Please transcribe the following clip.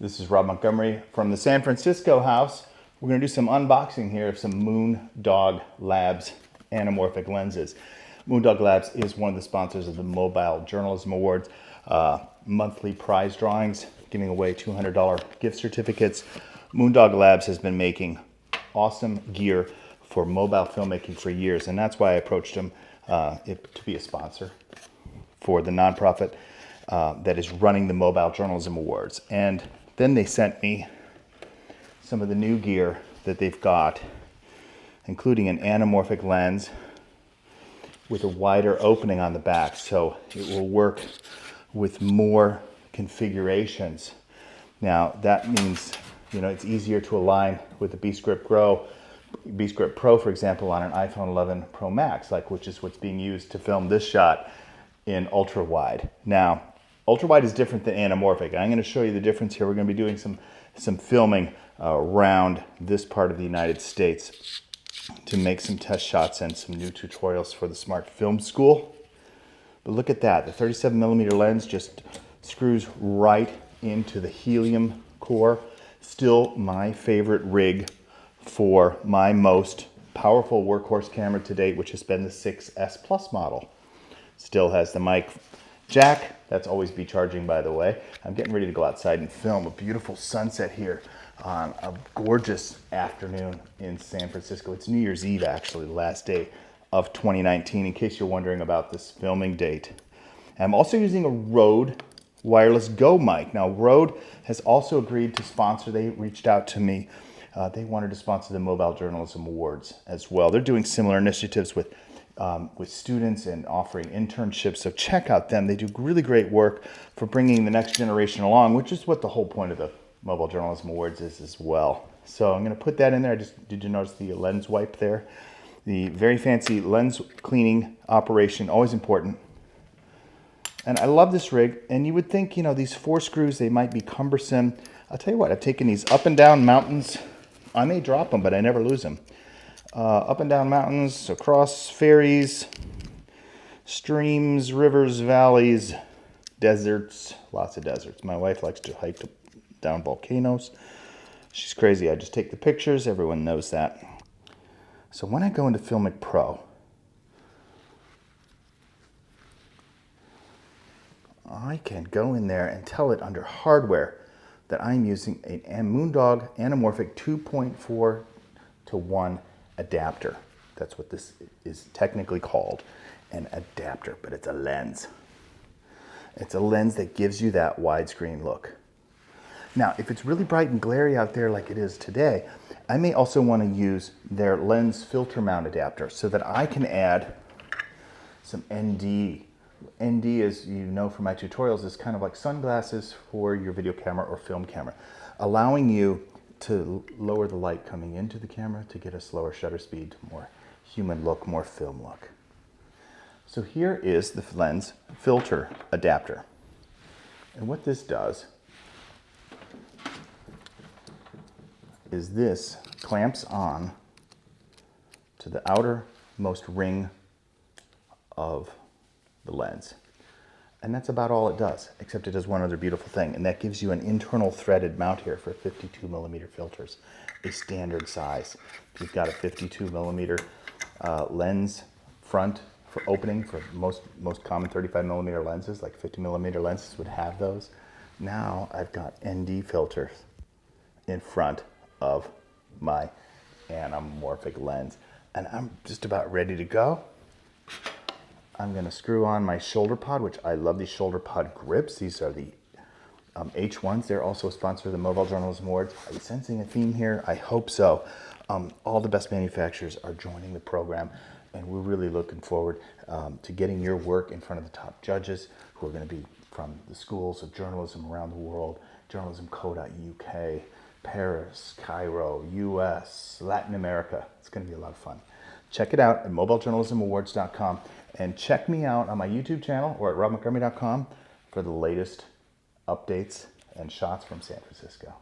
This is Rob Montgomery from the San Francisco house. We're going to do some unboxing here of some Moondog Labs anamorphic lenses. Moondog Labs is one of the sponsors of the Mobile Journalism Awards, monthly prize drawings, giving away $200 gift certificates. Moondog Labs has been making awesome gear for mobile filmmaking for years, and that's why I approached them to be a sponsor for the nonprofit that is running the Mobile Journalism Awards. And then they sent me some of the new gear that they've got, including an anamorphic lens with a wider opening on the back, so it will work with more configurations. Now that means, it's easier to align with the B-Script Pro, for example, on an iPhone 11 Pro Max, which is what's being used to film this shot in ultra wide. Now, ultra wide is different than anamorphic. I'm going to show you the difference here. We're going to be doing some filming around this part of the United States to make some test shots and some new tutorials for the Smart Film School. But look at that. The 37mm lens just screws right into the Helium Core. Still my favorite rig for my most powerful workhorse camera to date, which has been the 6S Plus model. Still has the mic jack. That's always be charging, by the way. I'm getting ready to go outside and film a beautiful sunset here on a gorgeous afternoon in San Francisco. It's New Year's Eve, actually, the last day of 2019, in case you're wondering about this filming date. I'm also using a Rode Wireless Go mic. Now, Rode has also agreed to sponsor. They reached out to me. They wanted to sponsor the Mobile Journalism Awards as well. They're doing similar initiatives with students and offering internships, so check out them. They do really great work for bringing the next generation along, which is what the whole point of the Mobile Journalism Awards is as well. So I'm going to put that in there. Did you notice the lens wipe there? The very fancy lens cleaning operation, always important. And I love this rig, and you would think, these 4 screws, they might be cumbersome. I'll tell you what, I've taken these up and down mountains. I may drop them, but I never lose them. Up and down mountains, across ferries, streams, rivers, valleys, deserts, lots of deserts. My wife likes to hike down volcanoes. She's crazy. I just take the pictures. Everyone knows that. So when I go into Filmic Pro, I can go in there and tell it under hardware that I'm using a Moondog Anamorphic 2.4:1 adapter. That's what this is technically called, an adapter, but it's a lens. It's a lens that gives you that widescreen look. Now, if it's really bright and glary out there like it is today, I may also want to use their lens filter mount adapter so that I can add some ND. ND, as you know from my tutorials, is kind of like sunglasses for your video camera or film camera, allowing you to lower the light coming into the camera to get a slower shutter speed, more human look, more film look. So here is the lens filter adapter. And what this does is this clamps on to the outermost ring of the lens. And that's about all it does, except it does one other beautiful thing, and that gives you an internal threaded mount here for 52mm filters, a standard size. If you've got a 52mm lens front for opening, for most common 35mm lenses, like 50mm lenses would have those. Now I've got ND filters in front of my anamorphic lens, and I'm just about ready to go. I'm going to screw on my shoulder pod, which I love these shoulder pod grips. These are the H1s. They're also a sponsor of the Mobile Journalism Awards. Are you sensing a theme here? I hope so. All the best manufacturers are joining the program, and we're really looking forward to getting your work in front of the top judges who are going to be from the schools of journalism around the world, journalismco.uk, Paris, Cairo, US, Latin America. It's going to be a lot of fun. Check it out at mobilejournalismawards.com, and check me out on my YouTube channel or at robmontgomery.com for the latest updates and shots from San Francisco.